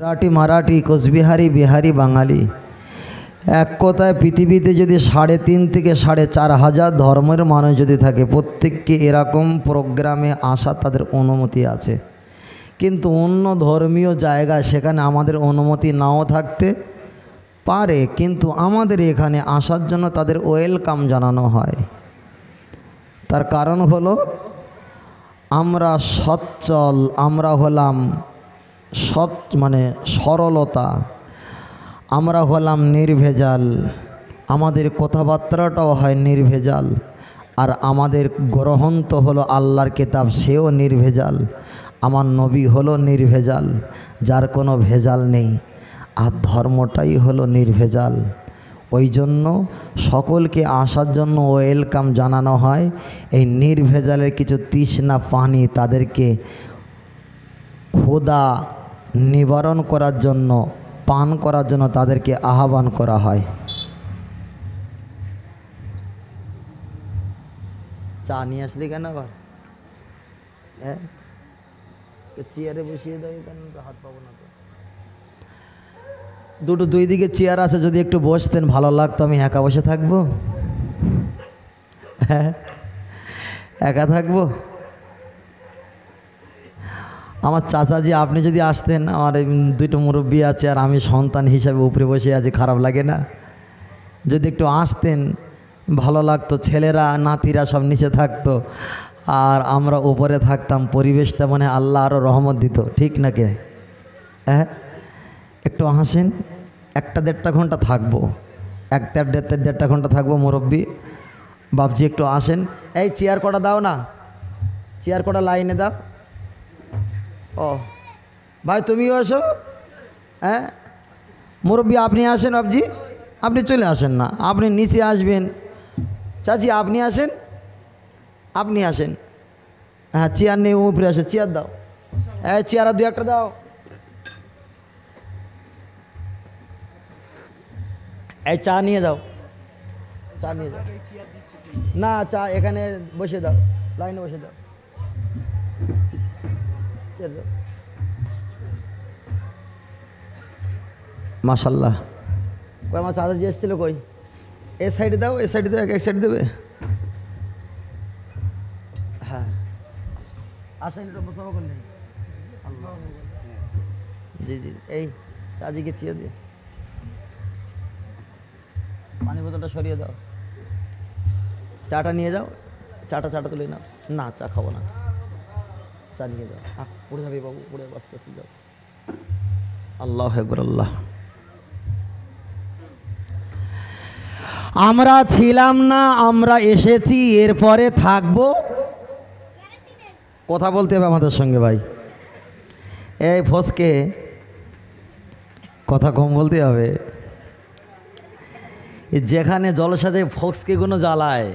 মারাঠি মারাঠি কোচবিহারি বিহারি বাঙালি এক কথায় পৃথিবীতে যদি 3.5 থেকে 4.5 ধর্মের মানুষ যদি থাকে, প্রত্যেককে এরকম প্রোগ্রামে আসা তাদের অনুমতি আছে। কিন্তু অন্য ধর্মীয় জায়গায় সেখানে আমাদের অনুমতি নাও থাকতে পারে, কিন্তু আমাদের এখানে আসার জন্য তাদের ওয়েলকাম জানানো হয়। তার কারণ হলো আমরা সচ্ছল, আমরা হলাম সৎ মানে সরলতা, আমরা হলাম নির্ভেজাল, আমাদের কথাবার্তাটাও হয় নির্ভেজাল, আর আমাদের গ্রন্থ হলো আল্লাহর কিতাব, সেও নির্ভেজাল। আমার নবী হলো নির্ভেজাল, যার কোনো ভেজাল নেই, আর ধর্মটাই হলো নির্ভেজাল। ওই জন্য সকলকে আসার জন্য ওয়েলকাম জানানো হয়। এই নির্ভেজালের কিছু তৃষ্ণা পানি তাদেরকে ক্ষুধা নিবারণ করার জন্য, পান করার জন্য তাদেরকে আহ্বান করা হয়। চা নিয়ে আসলি কেন আবার? হ্যাঁ, চেয়ারে বসিয়ে দেবে কেন? হাত পাবো না তো। দুই দিকে চেয়ার আছে, যদি একটু বসতেন ভালো লাগতো। আমি একা বসে থাকবো? হ্যাঁ, একা থাকবো? আমার চাচাজি আপনি যদি আসতেন, আমার 2টো মুরব্বী আছে আর আমি সন্তান হিসাবে উপরে বসে আছি, খারাপ লাগে না? যদি একটু আসতেন ভালো লাগতো। ছেলেরা নাতিরা সব নিচে থাকতো আর আমরা উপরে থাকতাম, পরিবেশটা মানে আল্লাহ আরও রহমত দিত, ঠিক নাকি? হ্যাঁ, একটু আসেন, 1-1.5 ঘন্টা থাকবো, 1-1.5 ঘন্টা থাকবো। মুরব্বী বাপজি একটু আসেন। এই চেয়ার কটা দাও না, চেয়ার কটা লাইনে দাও। ও ভাই তুমিও আসো। হ্যাঁ মুরব্বী আপনি আসেন, বাপজি আপনি চলে আসেন না, আপনি নিচে আসবেন। চাচি আপনি আসেন, আপনি আসেন। হ্যাঁ চেয়ার নেই, উপরে আসে, চেয়ার দাও। এই চেয়ার 2-1টা দাও। এই চা নিয়ে যাও, চা নিয়ে যাও। না চা এখানে বসে দাও, লাইনে বসে দাও। মাশাল্লাহ। কই আমার চাচাজি এসেছিল কই? এ সাইডে দাও, এ সাইডে দাও, এক সাইডে দেবে। হ্যাঁ আসেন, জি জি। এই চাচিকে চেয়ে দিয়ে পানি বোতলটা সরিয়ে দাও, চাটা নিয়ে যাও। চাটা তুলে নাও। না চা খাবো না, চা নিয়ে যাও। পড়ে যাবে বাবু, পড়ে বাঁচতেছি, যাও। আল্লাহু আকবার। আল্লাহ, আমরা ছিলাম না, আমরা এসেছি, এরপরে থাকবো। কথা বলতে হবে আমাদের সঙ্গে ভাই। এই ফসকে কথা কম বলতে হবে। যেখানে জলসা যায় ফসকে কোনো জ্বালায়,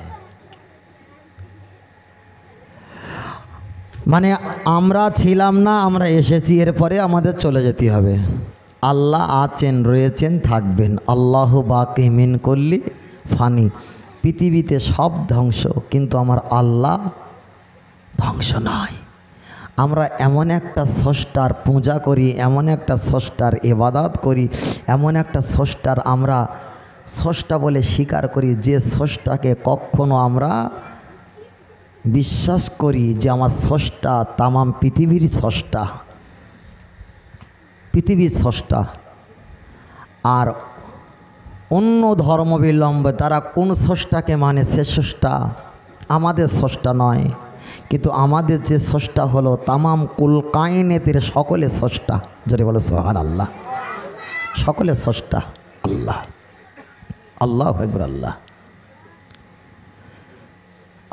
মানে আমরা ছিলাম না, আমরা এসেছি, এরপরে আমাদের চলে যেতে হবে। আল্লাহ আছেন, রয়েছেন, থাকবেন। আল্লাহ বাকি মিন করলি ফানি। পৃথিবীতে সব ধ্বংস, কিন্তু আমার আল্লাহ ধ্বংস নয়। আমরা এমন একটা স্রষ্টার পূজা করি, এমন একটা স্রষ্টার ইবাদত করি, এমন একটা স্রষ্টার আমরা স্রষ্টা বলে স্বীকার করি, যে স্রষ্টাকে কখনো আমরা বিশ্বাস করি যে আমার স্রষ্টা তামাম পৃথিবীর স্রষ্টা, পৃথিবীর স্রষ্টা। আর অন্য ধর্মাবলম্বী তারা কোন স্রষ্টাকে মানে, সে স্রষ্টা আমাদের স্রষ্টা নয়। কিন্তু আমাদের যে স্রষ্টা হলো তামাম কুল কায়নাতের সকলে স্রষ্টা। যদি বলো সুবহানাল্লাহ, সকলে স্রষ্টা আল্লাহ। আল্লাহু আকবার। আল্লাহ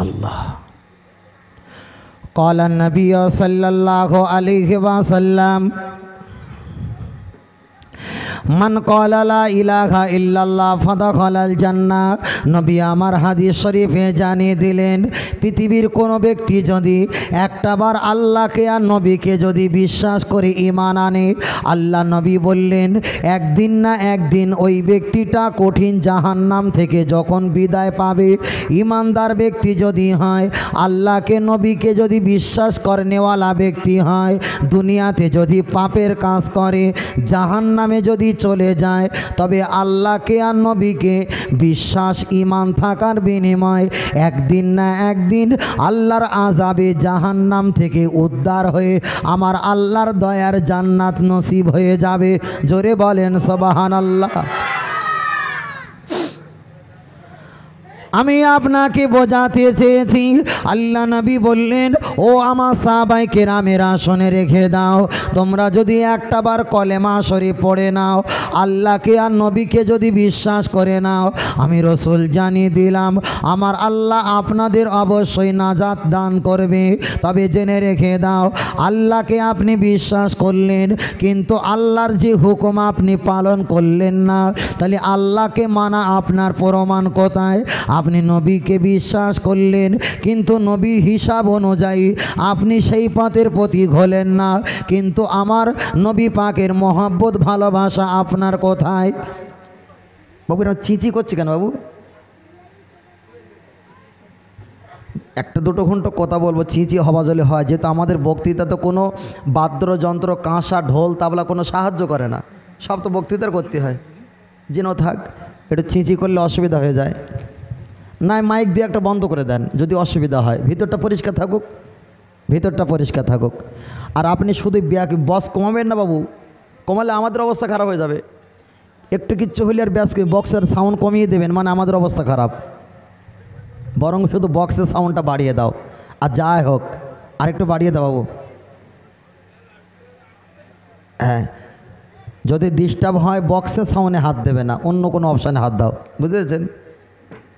আল্লাহ। قال النبي صلى الله عليه وسلم মান ক্বালা লা ইলাহা ইল্লাল্লাহ ফাদাখালাল জান্নাহ। নবী আমার হাদিস শরীফে জানিয়ে দিলেন, পৃথিবীর কোনো ব্যক্তি যদি একটাবার আল্লাহকে আর নবীকে যদি বিশ্বাস করে ঈমান আনে, আল্লাহ নবী বললেন একদিন না একদিন ওই ব্যক্তিটা কঠিন জাহান্নাম থেকে যখন বিদায় পাবে, ঈমানদার ব্যক্তি যদি হয়, আল্লাহকে নবীকে যদি বিশ্বাস করে নেওয়ালা ব্যক্তি হয়, দুনিয়াতে যদি পাপের কাজ করে জাহান্নামে যদি চলে যায়, তবে আল্লাহকে আর নবীকে বিশ্বাস ঈমান থাকার বিনিময় একদিন না একদিন আল্লাহর আযাবে জাহান্নাম থেকে উদ্ধার হয়ে আমার আল্লাহর দয়ার জান্নাত নসিব হয়ে যাবে। জোরে বলেন সুবহানাল্লাহ। আমি আপনাকে বোঝাতে চেয়েছি, আল্লাহ নবী বললেন ও আমার সাহাবায়ে কেরামেরা শুনে রেখে দাও, তোমরা যদি একটাবার কলেমা শরীফ পড়ে নাও, আল্লাহকে আর নবীকে যদি বিশ্বাস করে নাও, আমি রসুল জানিয়ে দিলাম আমার আল্লাহ আপনাদের অবশ্যই নাজাত দান করবে। তবে জেনে রেখে দাও, আল্লাহকে আপনি বিশ্বাস করলেন কিন্তু আল্লাহর যে হুকুম আপনি পালন করলেন না, তাহলে আল্লাহকে মানা আপনার প্রমাণ কোথায়? আপনি নবীকে বিশ্বাস করলেন কিন্তু নবীর হিসাব অনুযায়ী আপনি সেই পথের প্রতীক হলেন না, কিন্তু আমার নবী পাকের মহব্বত ভালোবাসা আপনার কোথায়? বাবু এরা চিঁচি করছে কেন বাবু? একটা দুটো ঘন্টা কথা বলবো, চিঁচি হওয়া জলে হয়, যেহেতু আমাদের বক্তৃতা তো কোনো বাদ্যযন্ত্র কাঁসা ঢোল তাবলা কোনো সাহায্য করে না, সব তো বক্তৃতার করতে হয়। যেন থাক, একটু চিঁচি করলে অসুবিধা হয়ে যায়, না মাইক দিয়ে একটা বন্ধ করে দেন যদি অসুবিধা হয়, ভিতরটা পরিষ্কার থাকুক, ভিতরটা পরিষ্কার থাকুক। আর আপনি শুধু বক্স কমাবেন না বাবু, কমালে আমাদের অবস্থা খারাপ হয়ে যাবে। একটু কিচ্ছু হলে আর বক্সের সাউন্ড কমিয়ে দেবেন, মানে আমাদের অবস্থা খারাপ। বরং শুধু বক্সের সাউন্ডটা বাড়িয়ে দাও, আর যাই হোক আরেকটু বাড়িয়ে দাও বাবু। হ্যাঁ, যদি ডিস্টার্ব হয় বক্সের সাউন্ডে হাত দেবে না, অন্য কোনো অপশানে হাত দাও, বুঝেছেন?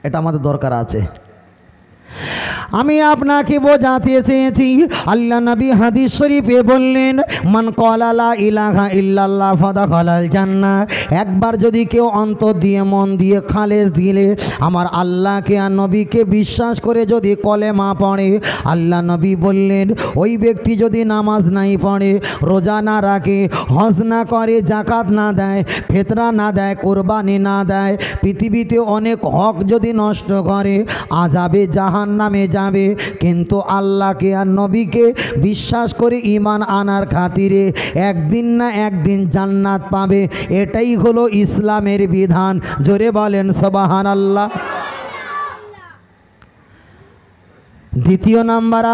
এটা আমাদের দরকার আছে। আমি আপনাকে বোঝাতে চেয়েছি, আল্লাহ নবী হাদিস শরীফে বললেন মান ক্বালা লা ইলাহা ইল্লাল্লাহ ফাদাখালাল জান্নাহ। একবার যদি কেউ অন্তর দিয়ে মন দিয়ে খালেস দিলে আমার আল্লাহকে আর নবীকে বিশ্বাস করে যদি কলেমা পড়ে, আল্লাহ নবী বললেন ওই ব্যক্তি যদি নামাজ নাই পড়ে, রোজা না রাখে, হজ না করে, জাকাত না দেয়, ফিতরা না দেয়, কোরবানি না দেয়, পৃথিবীতে অনেক হক যদি নষ্ট করে, আযাবে জাহান্নামে যাবে, কিন্তু আল্লাহকে আর নবীকে বিশ্বাস করে ঈমান আনার খাতিরে একদিন না একদিন জান্নাত পাবে। এটাই হলো ইসলামের বিধান। জোরে বলেন সুবহানাল্লাহ। দ্বিতীয় নাম্বার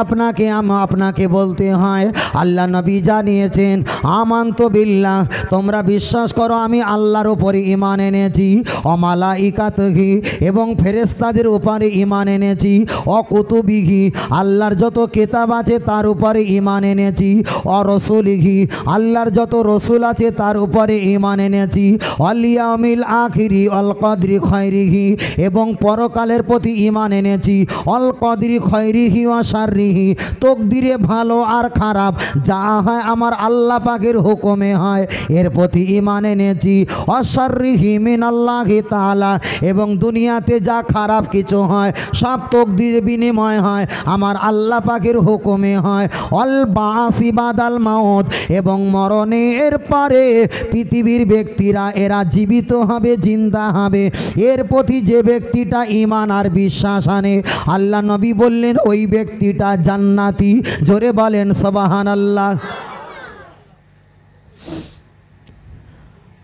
আপনাকে বলতে হয়, আল্লাহ নবী জানিয়েছেন আমানতু বিল্লাহ, তোমরা বিশ্বাস করো আমি আল্লাহর উপরে ঈমান এনেছি, ও মালাইকাতিহি এবং ফেরেশতাদের উপরে ঈমান এনেছি, ও কুতুবিহি আল্লাহর যত কিতাব আছে তার উপরে ঈমান এনেছি, ও রসুলিহি আল্লাহর যত রসুল আছে তার উপরে ঈমান এনেছি, ওয়াল ইয়াউমিল আখিরি ওয়াল কদরি খায়রিহি এবং পরকালের প্রতি ঈমান এনেছি, ওয়াল কদরি খায়রিহি ওয়া শাররিহি তকদিরে ভালো আর খারাপ যা হয় আমার আল্লাহ পাকের হুকুমে হয় এর প্রতি ঈমান এনেছি, ওয়া শাররিহি মিনাল্লাহি তাআলা এবং দুনিয়াতে যা খারাপ কিছু হয় সব তকদির বিনিময় হয় আমার আল্লাহ পাকের হুকুমে হয়, অল বাসি বাদাল মাউত এবং মরণের পরে পৃথিবীর ব্যক্তিরা এরা জীবিত হবে, জিন্দা হবে, এর প্রতি যে ব্যক্তিটা ঈমান আর বিশ্বাস আনে আল্লাহ নবী বললেন ওই ব্যক্তিটা জান্নাতি। জোরে বলেন সুবহানাল্লাহ।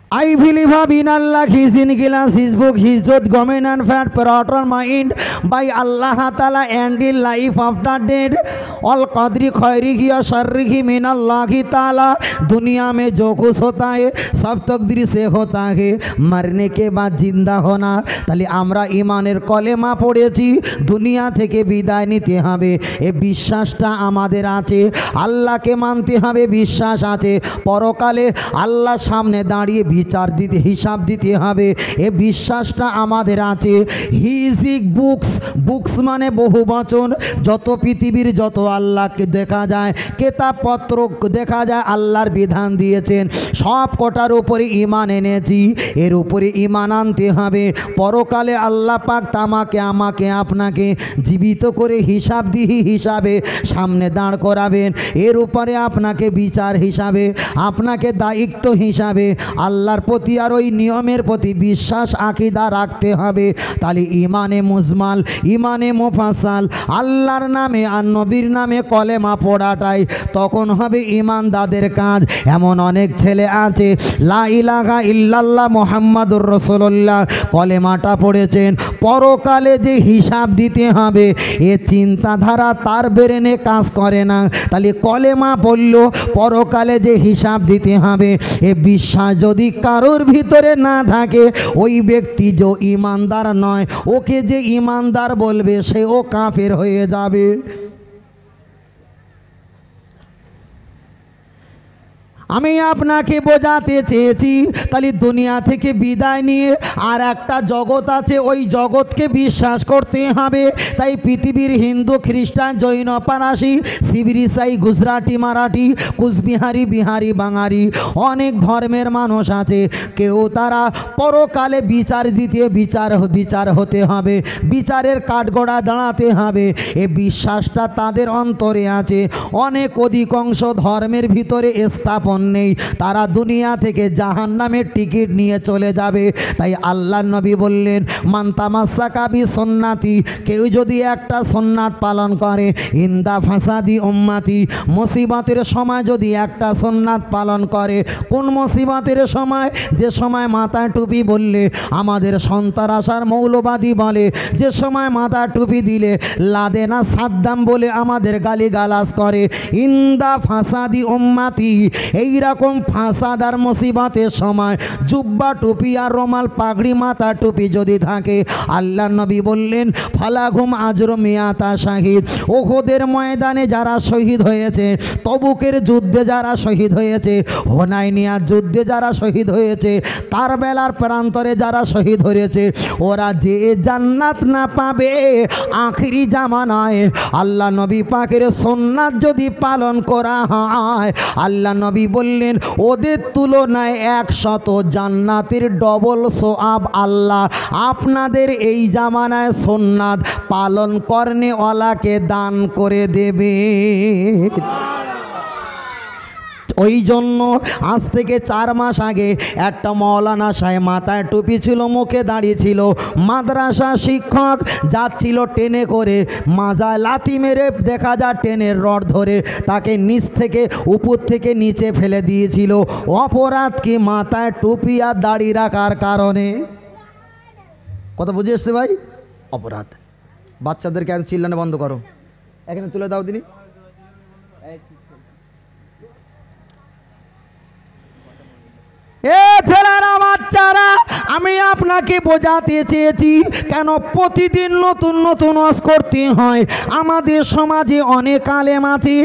I believe in Allah, His in Gilas, His book, His Jod, Gomen and Fat, Parator mind by Allah Ta'ala and the life after death. All Qadri Khairihi or Sharrihi min Allah Ta'ala. दुनिया में जो कुछ होता है सब तकदीर से होता है, मरने के बाद जिंदा होना। তাহলে আমরা ঈমানের কলেমা পড়েছি, দুনিয়া থেকে বিদায় নিতে হবে, এই বিশ্বাসটা আমাদের আছে। আল্লাহকে মানতে হবে, বিশ্বাস আছে। পরকালে আল্লাহর সামনে দাঁড়িয়ে বিচার দিতে হিসাব দিতে হবে, এ বিশ্বাসটা আমাদের আছে। হিজিক বুকস, বুকস মানে বহু বচন, যত পৃথিবীর যত আল্লাহকে দেখা যায় কেতাবপত্র দেখা যায় আল্লাহর বিধান দিয়েছেন, সব কটার উপরে ঈমান এনেছি। এর উপরে ঈমান আনতে হবে। পরকালে আল্লাহ পাক তামাকে আমাকে আপনাকে জীবিত করে হিসাব দিহি হিসাবে সামনে দাঁড় করাবেন। এর উপরে আপনাকে বিচার হিসাবে, আপনাকে দায়িত্ব হিসাবে আল্লাহর প্রতি আর ওই নিয়মের প্রতি বিশ্বাস আকীদা রাখতে হবে। তাহলে ঈমানে মুজমাল, ঈমানে মুফাসাল, আল্লাহর নামে আর নবীর নামে কলেমা পড়াটাই তখন হবে ঈমানদারদের কাজ। এমন অনেক ছেলে আছে লা ইলাহা ইল্লাল্লাহ মুহাম্মাদুর রাসূলুল্লাহ কলেমাটা পড়েছেন, পরকালে যে হিসাব দিতে হবে এ চিন্তাধারা তার ব্রেনে কাজ করে না। তাহলে কলেমা পড়ল, পরকালে যে হিসাব দিতে হবে এ বিশ্বাস যদি কারোর ভিতরে না থাকে ওই ব্যক্তি যে ঈমানদার নয়, ওকে যে ঈমানদার বলবে সেও কাফের হয়ে যাবে। আমি আপনাকে বোঝাতে চেয়েছি তাহলে দুনিয়া থেকে বিদায় নিয়ে আর একটা জগৎ আছে, ওই জগৎকে বিশ্বাস করতে হবে। তাই পৃথিবীর হিন্দু, খ্রিস্টান, জৈন, পারাসি, শিবির, ইসাই, গুজরাটি, মারাঠি, কুচবিহারি, বিহারি, বাঙালি অনেক ধর্মের মানুষ আছে। কেউ তারা পরকালে বিচার দিতে বিচার হতে হবে, বিচারের কাঠগড়া দাঁড়াতে হবে, এ বিশ্বাসটা তাদের অন্তরে আছে। অনেক অধিকাংশ ধর্মের ভিতরে স্থাপন নেই, তারা দুনিয়া থেকে জাহান্নামের টিকিট নিয়ে চলে যাবে। তাই আল্লাহর নবী বললেন মান তামাসসাকা বি সুন্নাতি, কেউ যদি একটা সুন্নাত পালন করে ইন্দা ফাসাদি উম্মতি, মুসিবতের সময় যদি একটা সুন্নাত পালন করে। কোন মুসিবতের সময়? যে সময় মাথায় টুপি বললে আমাদের সন্ত্রাসার মৌলবাদী বলে, যে সময় মাথায় টুপি দিলে লাদেনা সাদ্দাম বলে আমাদের গালিগালাজ করে। ইন্দা ফাসাদি উম্মতি, এইরকম ফাসাদার মুসিবতের সময় জুব্বা টুপি আর রমাল পাগড়ি মাথা টুপি যদি থাকে, আল্লাহ নবী বললেন ফালাহুম আজরু মিয়াতা শাহিদ। ওহুদের ময়দানে যারা শহীদ হয়েছে, তবুকের যুদ্ধে যারা শহীদ হয়েছে, হুনাইনিয়ার যুদ্ধে যারা শহীদ হয়েছে, কারবালার প্রান্তরে যারা শহীদ হয়েছে, ওরা যে জান্নাত না পাবে আখিরি জামানায় আল্লাহ নবী পাকের সুন্নাত যদি পালন করা হয়, আল্লাহ নবী বললেন ওদের তুলনায় 100 জান্নাতের ডবল সোয়াব আল্লাহ আপনাদের এই জামানায় সুন্নাত পালন করনেওয়ালাকে দান করে দেবে। ওই জন্য আজ থেকে 4 মাস আগে একটা মৌলানা সাহেব মাথায় টুপি ছিল, মুখে দাঁড়িয়ে ছিল, মাদ্রাসা শিক্ষক যাচ্ছিল ট্রেনে করে, মাজায় লাথি মেরে দেখা যায় ট্রেনের রড ধরে তাকে নিচ থেকে উপর থেকে নিচে ফেলে দিয়েছিল। অপরাধ কি? মাথায় টুপি আর দাড়ি রাখার কারণে। কথা বুঝে এসছে ভাই? অপরাধ। বাচ্চাদেরকে এখন চিল্লানো বন্ধ করো, এখানে তুলে দাও দিনি। এ ছেলেরা, বাচ্চারা, আমি আপনাকে বোঝাতে চেয়েছি কেন প্রতিদিন নতুন নতুন ওয়াজ করতে হয়। আমাদের সমাজে অনেক আলেম আছে,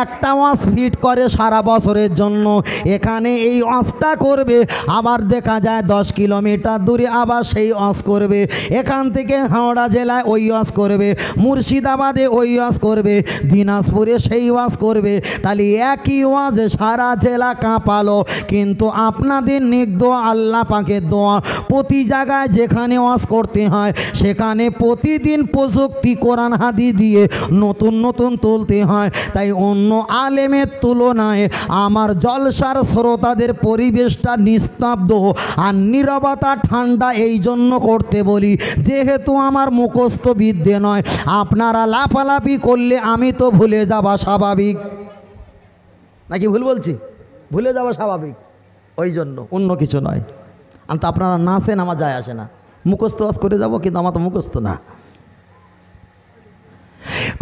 একটা ওয়াজ ফিট করে সারা বছরের জন্য, এখানে এই ওয়াজটা করবে, আবার দেখা যায় 10 কিলোমিটার দূরে আবার সেই ওয়াজ করবে, এখান থেকে হাওড়া জেলায় ওই ওয়াজ করবে, মুর্শিদাবাদে ওই ওয়াজ করবে, দিনাজপুরে সেই ওয়াজ করবে। তাহলে একই ওয়াজে সারা জেলা কাঁপালো, কিন্তু আপনাদের নেক দোয়া, আল্লাহ পাকের দোয়া, প্রতি জায়গায় যেখানে ওয়াজ করতে হয় সেখানে প্রতিদিন প্রযুক্তি কোরআন হাদিস দিয়ে নতুন নতুন তুলতে হয়। তাই অন্য আলেমের তুলনায় আমার জলসার শ্রোতাদের পরিবেশটা নিস্তব্ধ আর নীরবতা ঠান্ডা এই জন্য করতে বলি, যেহেতু আমার মুখস্থ বিদ্যে নয়। আপনারা লাফালাফি করলে আমি তো ভুলে যাওয়া স্বাভাবিক, নাকি ভুল বলছি? ভুলে যাওয়া স্বাভাবিক, ওই জন্য, অন্য কিছু নয়। তো আপনারা নাচেন, আমার যায় আসে না, মুখস্থ ওয়াজ করে যাব, কিন্তু আমার তো মুখস্থ না।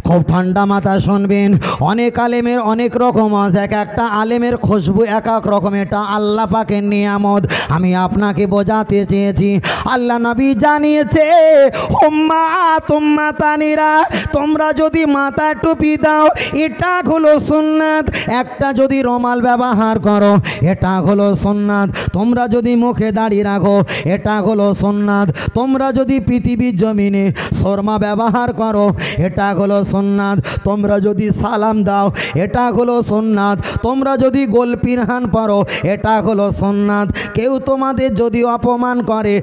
খুব ঠান্ডা মাথায় শুনবেন। অনেক আলেমের অনেক রকম আছে, এক একটা আলেমের খুশবু এক এক রকম, এটা আল্লাহ পাকের নিয়ামত। আমি আপনাকে বোঝাতে চেয়েছি, আল্লাহ নবী জানিয়েছে উম্মাতানিরা, তোমরা যদি মাথায় টুপি দাও এটা হলো সুন্নাত, একটা যদি রুমাল ব্যবহার করো এটা হলো সুন্নাত, তোমরা যদি মুখে দাড়ি রাখো এটা হলো সুন্নাত, তোমরা যদি পৃথিবীর জমিনে শর্মা ব্যবহার করো এটা হলো সুন্নাত, তোমরা যদি সালাম দাও এটা হলো সুন্নাত, তোমরা যদি গোলপিরহান পরো এটা হলো সুন্নাত। কেউ তোমাদের যদি অপমান করে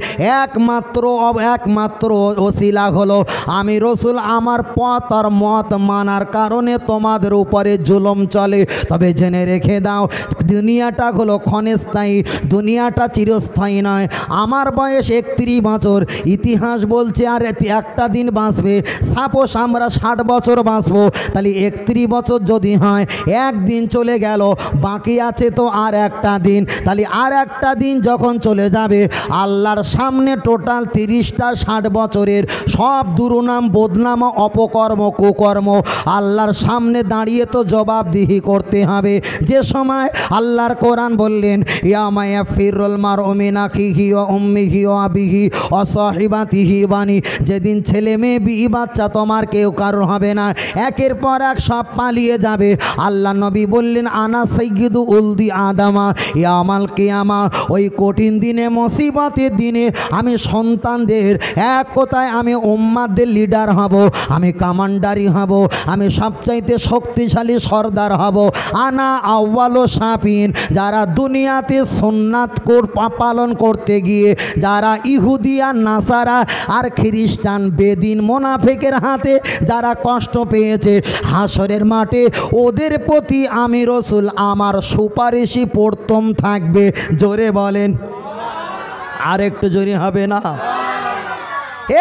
একমাত্র ওসিলা হলো আমি রসুল আমার পথ আর মত মানার কারণে তোমাদের উপরে জুলুম চলে। তবে জেনে রেখে দাও দুনিয়াটা হলো ক্ষণস্থায়ী, দুনিয়াটা চিরস্থায়ী নয়। আমার বয়স 31 বছর, ইতিহাস বলছে আর একটা দিন বাঁচবে। সাপোজ আমরা 60 বছর বাঁচবো, তাহলে 31 বছর যদি হয় একদিন চলে গেল, বাকি আছে তো আর একটা দিন। তাহলে আর একটা দিন যখন চলে যাবে আল্লাহর সামনে টোটাল 30টা 60 বছরের সব দুর্নাম বদনাম অপকর্ম কুকর্ম আল্লাহর সামনে দাঁড়িয়ে তো জবাবদিহি করতে হবে। যে সময় আল্লাহর কোরআন বললেন ইয়ামা ইয়াফিরুল মারউ মিন আখিহি ওয়া উম্মিহি ওয়া আবিহি ওয়া সাহিবাতিহি বানি, যেদিন ছেলে মেয়ে বিবি বাচ্চা তোমার কেউ কারোর হবে না, একের পর এক সব পালিয়ে যাবে। আল্লাহ নবী বললেন আনা সাইয়্যিদু উলদি আদামা ইয়ামাল কিয়ামা, ওই কঠিন দিনে মুসিবতের দিনে আমি সন্তানদের এক কথায় আমি উম্মাদের লিডার হব, আমি কমান্ডারি হব, আমি সবচাইতে শক্তিশালী সর্দার হব। আনা আউয়ালু শাফিন, যারা দুনিয়াতে সুন্নাত পালন করতে গিয়ে যারা ইহুদি আর নাসারা আর খ্রিস্টান বেদিন মোনাফেকের হাতে যারা কষ্ট পেয়েছে হাসরের মাঠে ওদের প্রতি আমি রসুল আমার সুপারিশই প্রথম থাকবে। জোরে বলেন, আর একটু জোরে হবে না?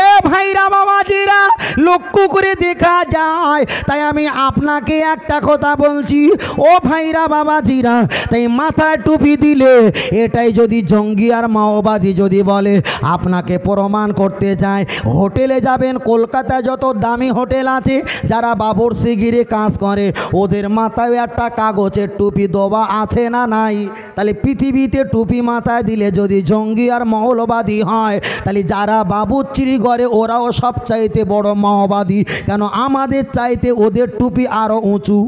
এ ভাইরা বাবাজিরা লক্ষ্য করে দেখা যায়, তাই আমি আপনাকে একটা কথা বলছি ও ভাইরা বাবাজিরা, তাই মাথায় টুপি দিলে এটাই যদি জঙ্গি আর মাওবাদী যদি বলে আপনাকে প্রমাণ করতে চায়, হোটেলে যাবেন কলকাতায় যত দামি হোটেল আছে যারা বাবরসিগিরি কাজ করে ওদের মাথায় একটা কাগজের টুপি দেওয়া আছে না নাই? তাহলে পৃথিবীতে টুপি মাথায় দিলে যদি জঙ্গি আর মৌলবাদী হয়, তাহলে যারা বাবুচিরি করে ওরাও সবচাইতে বড় মাওবাদী। কেন? আমাদের চাইতে ওদের টুপি আরো উঁচু।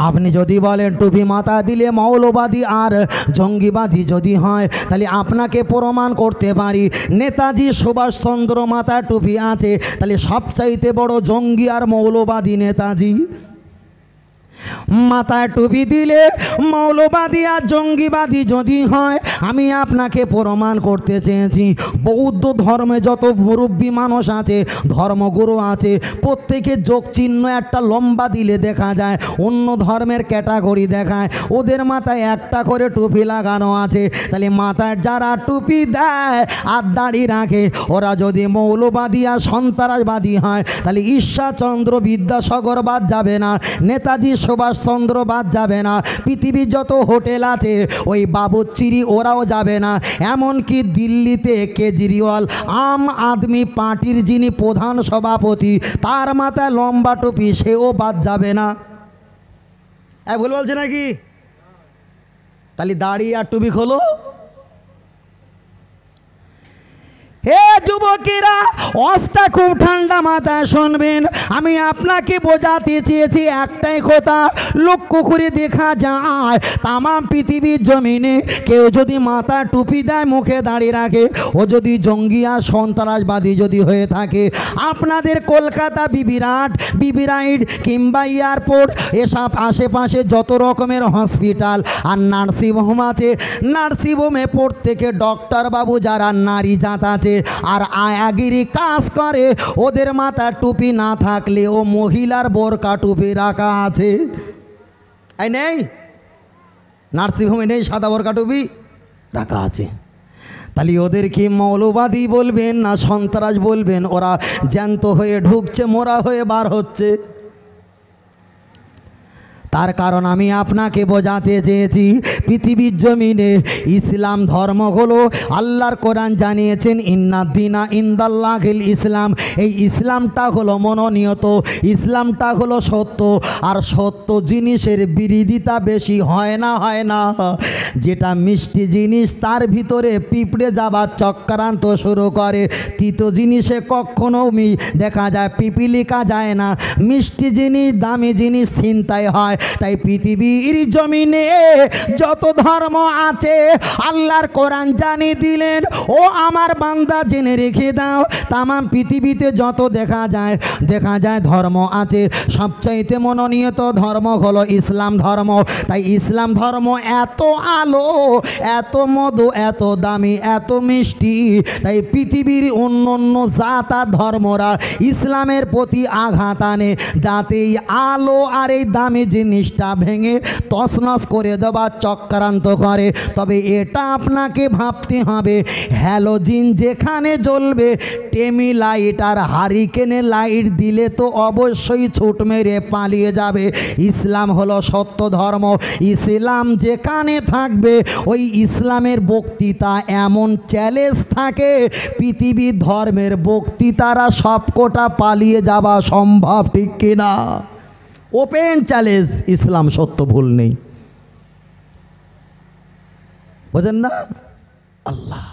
আপনি যদি বলেন টুপি মাথা দিলে মৌলবাদী আর জঙ্গিবাদী যদি হয়, তাহলে আপনাকে প্রমাণ করতে পারি নেতাজি সুভাষচন্দ্র মাথায় টুপি আছে, তাহলে সবচাইতে বড় জঙ্গি আর মৌলবাদী নেতাজি। মাথায় টুপি দিলে মৌলবাদী আর জঙ্গিবাদী যদি হয়, আমি আপনাকে প্রমাণ করতে চেয়েছি বৌদ্ধ ধর্মে যত মুরব্বী মানুষ আছে ধর্মগুরু আছে প্রত্যেকে যোগ চিহ্ন একটা লম্বা দিলে দেখা যায়, অন্য ধর্মের ক্যাটাগরি দেখায় ওদের মাথায় একটা করে টুপি লাগানো আছে। তাহলে মাথায় যারা টুপি দেয় আর দাড়ি রাখে ওরা যদি মৌলবাদী আর সন্ত্রাসবাদী হয়, তাহলে ঈশ্বরচন্দ্র বিদ্যাসাগর বাদ যাবে না, নেতাজি সুভাষচন্দ্র বাদ যাবে না, পৃথিবীর যত হোটেল আছে ওই বাবুচিরি ওরাও যাবে না, এমনকি দিল্লিতে কেজরিওয়াল আম আদমি পার্টির যিনি প্রধান সভাপতি তার মাথায় লম্বা টুপি সেও বাদ যাবে না। ভুল বলছে নাকি? তাহলে দাড়ি আর টুপি খোলো। হে যুবকেরা অস্তা খুব ঠান্ডা মাথায় শুনবেন, আমি আপনাকে বোঝাতে চেয়েছি একটাই কথা, লক্ষ্য করে দেখা যায় তামাম পৃথিবীর জমিনে কেউ যদি মাথায় টুপি দেয় মুখে দাঁড়িয়ে রাখে ও যদি জঙ্গি আর সন্ত্রাসবাদী যদি হয়ে থাকে, আপনাদের কলকাতা বিবিরাইট কিংবা এয়ারপোর্ট এসব আশেপাশে যত রকমের হসপিটাল আর নার্সিংহোম আছে, নার্সিংহোমে প্রত্যেকে ডক্টর বাবু যারা নারী জাত আছে আর আয়াগিরি কাজ করে ওদের মাথায় টুপি না থাকলে ও মহিলার বোরকা টুপি রাখা আছে। এই নেই নার্সিংহোমে নেই সাদা বোরকা টুপি রাখা আছে। তাহলে ওদের কি মৌলবাদী বলবেন না সন্ত্রাস বলবেন? ওরা জ্যান্ত হয়ে ঢুকছে, মোরা হয়ে বার হচ্ছে। তার কারণ আমি আপনাকে বোঝাতে চেয়েছি পৃথিবীর জমিনে ইসলাম ধর্ম হলো, আল্লাহর কোরআন জানিয়েছেন ইন্নাদ্দিনা ইনদাল্লাহিল ইসলাম। এই ইসলামটা হলো মনোনীত, ইসলামটা হলো সত্য। আর সত্য জিনিসের বিরোধিতা বেশি হয় না। যেটা মিষ্টি জিনিস তার ভিতরে পিঁপড়ে যাবার চক্রান্ত শুরু করে, তিতো জিনিসে কখনো দেখা যায় পিপিলিকা যায় না। মিষ্টি জিনিস দামি জিনিস ছিনতাই হয়। তাই পৃথিবীর জমিনে যত ধর্ম আছে আল্লাহর কোরআন জানিয়ে দিলেন, ও আমার বান্দা জেনে রেখে দাও, তামাম পৃথিবীতে যত দেখা যায় ধর্ম আছে, সবচাইতে মনোনীত ধর্ম হলো ইসলাম ধর্ম। তাই ইসলাম ধর্ম এত আলো, এত মধু, এত দামি, এত মিষ্টি। তাই পৃথিবীর অন্য জাত আর ধর্মরা ইসলামের প্রতি আঘাত আনে, যাতে এই আলো আর এই দামি জিনিসটা ভেঙে তছনছ করে দেবার চক্রান্ত করে। তবে এটা আপনাকে ভাবতে হবে, হ্যালোজিন যেখানে জ্বলবে, টেমি লাইট আর হারিকেনে লাইট দিলে তো অবশ্যই ছুট মেরে পালিয়ে যাবে। ইসলাম হলো সত্য ধর্ম। ইসলাম যেখানে থাকবে ওই ইসলামের বক্তৃতা এমন চ্যালেঞ্জ থাকে, পৃথিবীর ধর্মের বক্তৃতারা সবকটা পালিয়ে যাওয়া সম্ভব, ঠিক কিনা? ওপেন চ্যালেঞ্জ, ইসলাম সত্য, ভুল নেই। বোঝেন না? আল্লাহ